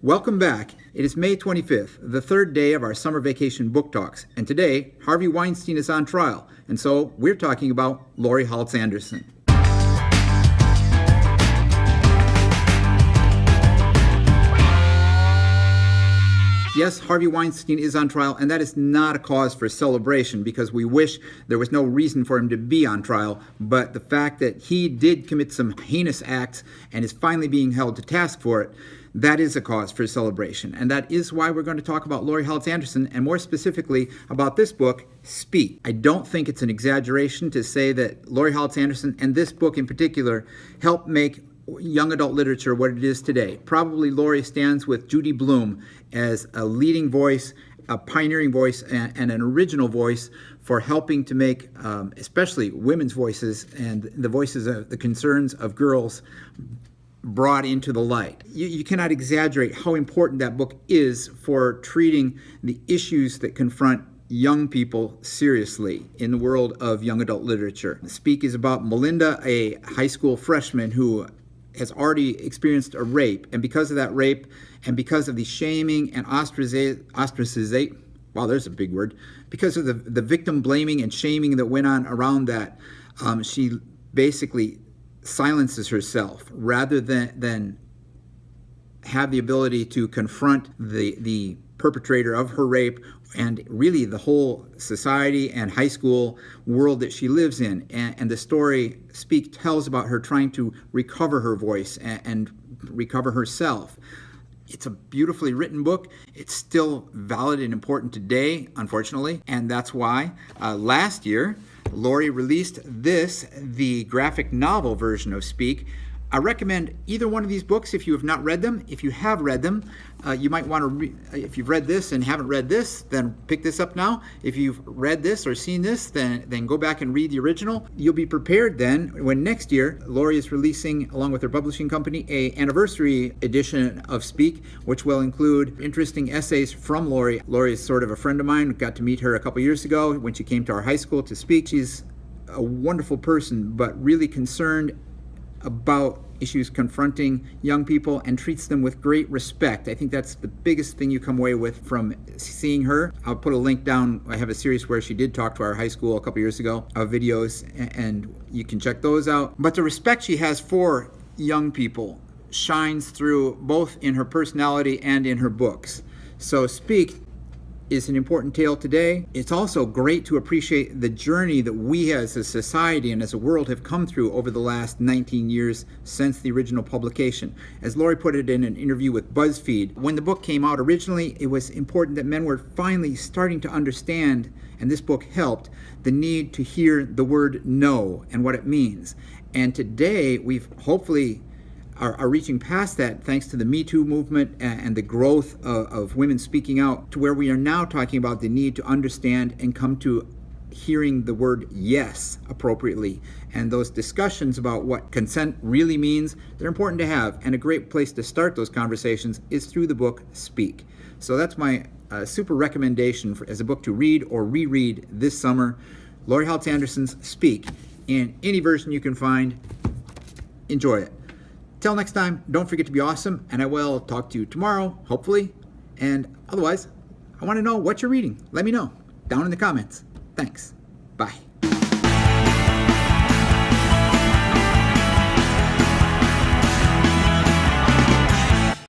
Welcome back. It is May 25th, the third day of our summer vacation book talks. And today, Harvey Weinstein is on trial. And so we're talking about Laurie Halse Anderson. Yes, Harvey Weinstein is on trial, and that is not a cause for celebration because we wish there was no reason for him to be on trial. But the fact that he did commit some heinous acts and is finally being held to task for it, that is a cause for celebration. And that is why we're going to talk about Laurie Halse Anderson, and more specifically about this book, Speak. I don't think it's an exaggeration to say that Laurie Halse Anderson, and this book in particular, helped make young adult literature what it is today. Probably Laurie stands with Judy Blume as a leading voice, a pioneering voice, and an original voice for helping to make especially women's voices and the voices of the concerns of girls brought into the light. You cannot exaggerate how important that book is for treating the issues that confront young people seriously in the world of young adult literature. Speak is about Melinda, a high school freshman who has already experienced a rape, and because of that rape and because of the shaming and ostracization, wow, there's a big word, because of the victim blaming and shaming that went on around that, she basically silences herself rather than have the ability to confront the perpetrator of her rape and really the whole society and high school world that she lives in. And the story, Speak, tells about her trying to recover her voice and recover herself. It's a beautifully written book. It's still valid and important today, unfortunately, and that's why last year Laurie released this, the graphic novel version of Speak. I recommend either one of these books if you have not read them. If you have read them, you might want to, if you've read this and haven't read this, then pick this up now. If you've read this or seen this, then go back and read the original. You'll be prepared then when next year Laurie is releasing, along with her publishing company, a anniversary edition of Speak, which will include interesting essays from Laurie. Laurie is sort of a friend of mine. Got to meet her a couple years ago when she came to our high school to speak. She's a wonderful person, but really concerned about issues confronting young people and treats them with great respect. I think that's the biggest thing you come away with from seeing her. I'll put a link down. I have a series where she did talk to our high school a couple years ago of videos, and you can check those out. But the respect she has for young people shines through both in her personality and in her books. So Speak is an important tale today. It's also great to appreciate the journey that we as a society and as a world have come through over the last 19 years since the original publication. As Laurie put it in an interview with BuzzFeed, when the book came out originally, it was important that men were finally starting to understand, and this book helped, the need to hear the word no and what it means. And today, we've hopefully are reaching past that thanks to the Me Too movement and the growth of women speaking out, to where we are now talking about the need to understand and come to hearing the word yes appropriately. And those discussions about what consent really means, they're important to have. And a great place to start those conversations is through the book Speak. So that's my super recommendation as a book to read or reread this summer. Laurie Halse Anderson's Speak, in any version you can find. Enjoy it. Till next time, don't forget to be awesome, and I will talk to you tomorrow, hopefully. And otherwise, I want to know what you're reading. Let me know down in the comments. Thanks. Bye.